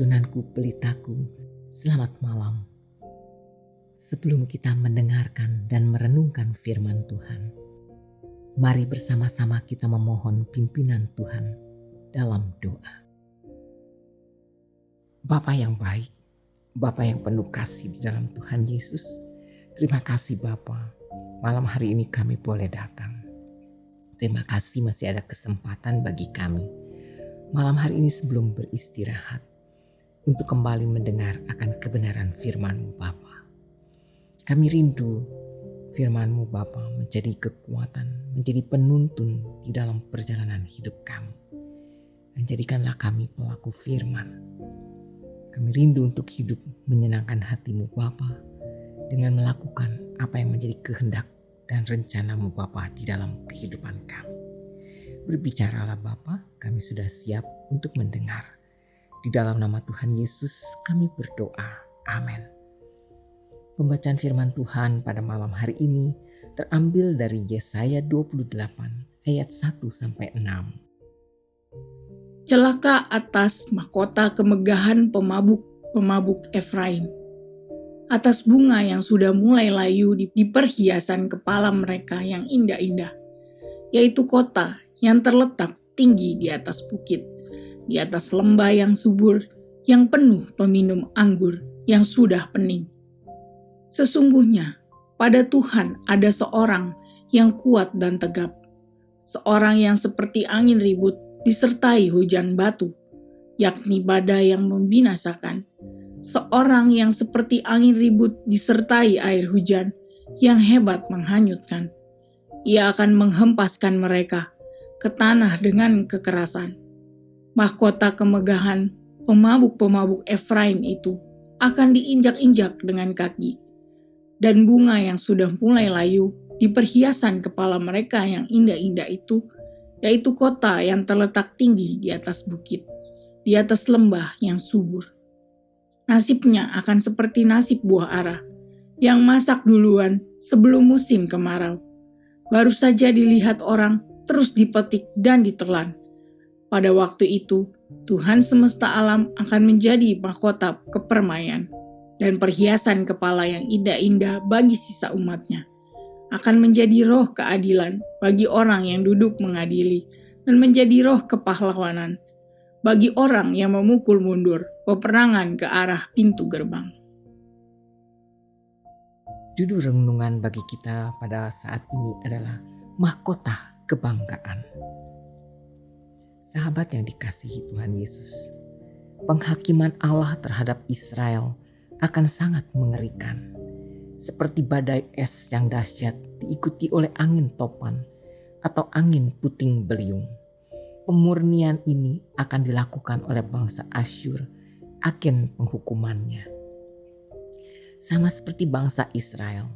Tunanku pelitaku, selamat malam. Sebelum kita mendengarkan dan merenungkan firman Tuhan, mari bersama-sama kita memohon pimpinan Tuhan dalam doa. Bapa yang baik, Bapa yang penuh kasih di dalam Tuhan Yesus, terima kasih Bapa, malam hari ini kami boleh datang. Terima kasih masih ada kesempatan bagi kami malam hari ini sebelum beristirahat untuk kembali mendengar akan kebenaran firman-Mu Bapa. Kami rindu firman-Mu Bapa menjadi kekuatan, menjadi penuntun di dalam perjalanan hidup kami. Dan jadikanlah kami pelaku firman. Kami rindu untuk hidup menyenangkan hati-Mu Bapa dengan melakukan apa yang menjadi kehendak dan rencana-Mu Bapa di dalam kehidupan kami. Berbicaralah Bapa, kami sudah siap untuk mendengar. Di dalam nama Tuhan Yesus kami berdoa. Amin. Pembacaan firman Tuhan pada malam hari ini terambil dari Yesaya 28 ayat 1-6. Celaka atas mahkota kemegahan pemabuk Efraim, atas bunga yang sudah mulai layu di perhiasan kepala mereka yang indah-indah, yaitu kota yang terletak tinggi di atas bukit, di atas lembah yang subur, yang penuh peminum anggur yang sudah pening. Sesungguhnya pada Tuhan ada seorang yang kuat dan tegap, seorang yang seperti angin ribut disertai hujan batu, yakni badai yang membinasakan, seorang yang seperti angin ribut disertai air hujan yang hebat menghanyutkan. Ia akan menghempaskan mereka ke tanah dengan kekerasan. Mahkota kemegahan pemabuk-pemabuk Efraim itu akan diinjak-injak dengan kaki, dan bunga yang sudah mulai layu di perhiasan kepala mereka yang indah-indah itu, yaitu kota yang terletak tinggi di atas bukit, di atas lembah yang subur. Nasibnya akan seperti nasib buah ara, yang masak duluan sebelum musim kemarau. Baru saja dilihat orang, terus dipetik dan ditelan. Pada waktu itu, Tuhan semesta alam akan menjadi mahkota kepermaian dan perhiasan kepala yang indah-indah bagi sisa umatnya. Akan menjadi roh keadilan bagi orang yang duduk mengadili dan menjadi roh kepahlawanan bagi orang yang memukul mundur peperangan ke arah pintu gerbang. Judul renungan bagi kita pada saat ini adalah mahkota kebanggaan. Sahabat yang dikasihi Tuhan Yesus, penghakiman Allah terhadap Israel akan sangat mengerikan. Seperti badai es yang dahsyat diikuti oleh angin topan atau angin puting beliung. Pemurnian ini akan dilakukan oleh bangsa Asyur, agen penghukumannya. Sama seperti bangsa Israel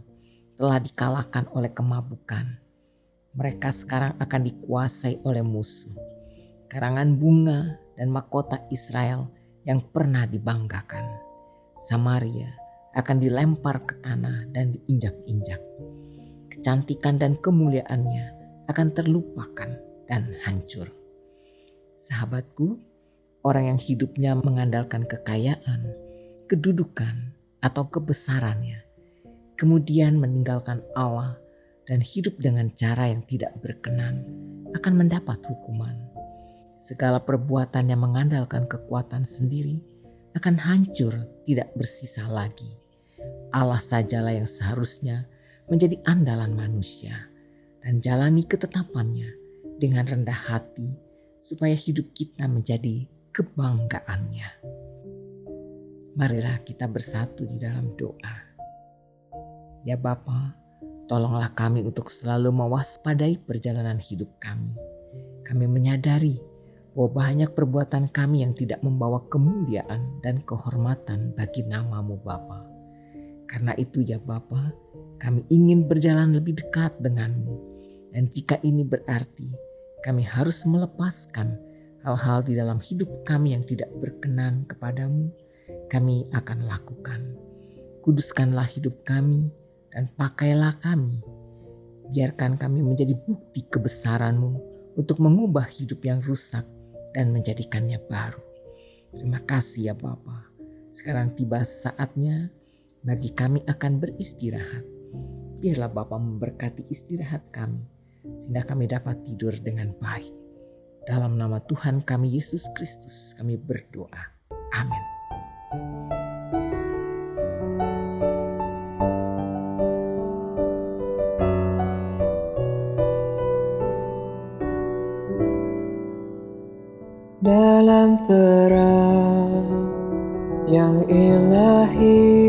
telah dikalahkan oleh kemabukan. Mereka sekarang akan dikuasai oleh musuh. Karangan bunga dan mahkota Israel yang pernah dibanggakan. Samaria akan dilempar ke tanah dan diinjak-injak. Kecantikan dan kemuliaannya akan terlupakan dan hancur. Sahabatku, orang yang hidupnya mengandalkan kekayaan, kedudukan, atau kebesarannya, kemudian meninggalkan Allah dan hidup dengan cara yang tidak berkenan, akan mendapat hukuman. Segala perbuatan yang mengandalkan kekuatan sendiri akan hancur, tidak bersisa lagi. Allah sajalah yang seharusnya menjadi andalan manusia dan jalani ketetapannya dengan rendah hati supaya hidup kita menjadi kebanggaannya. Marilah kita bersatu di dalam doa. Ya Bapa, tolonglah kami untuk selalu mewaspadai perjalanan hidup kami. Kami menyadari bahwa banyak perbuatan kami yang tidak membawa kemuliaan dan kehormatan bagi nama-Mu Bapa. Karena itu ya Bapa, kami ingin berjalan lebih dekat denganmu. Dan jika ini berarti kami harus melepaskan hal-hal di dalam hidup kami yang tidak berkenan kepadamu, kami akan lakukan. Kuduskanlah hidup kami dan pakailah kami. Biarkan kami menjadi bukti kebesaran-Mu untuk mengubah hidup yang rusak dan menjadikannya baru. Terima kasih ya Bapa. Sekarang tiba saatnya bagi kami akan beristirahat. Biarlah Bapa memberkati istirahat kami, sehingga kami dapat tidur dengan baik. Dalam nama Tuhan kami Yesus Kristus kami berdoa. Amin. Dalam terang yang ilahi,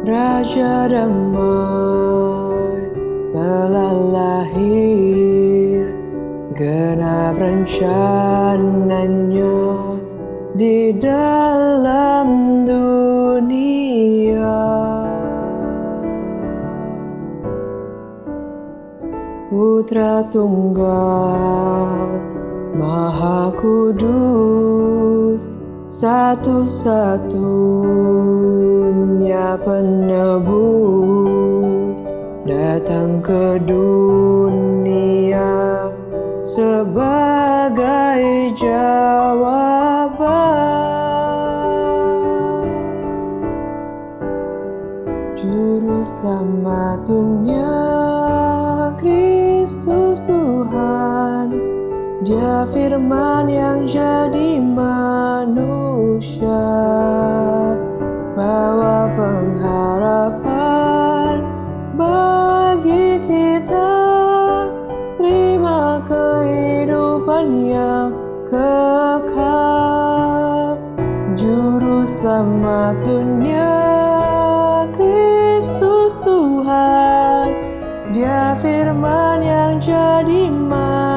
Raja damai telah lahir. Genap rencananya di dalam dunia. Putra Tunggal Maha Kudus, satu-satunya penebus, datang ke dunia sebagai jawaban. Juru selamat dunia, Kristus Tuhan, Dia firman yang jadi manusia, bawa pengharapan bagi kita, terima kehidupan yang kekal. Juru selamat dunia, Kristus Tuhan, Dia firman yang jadi manusia,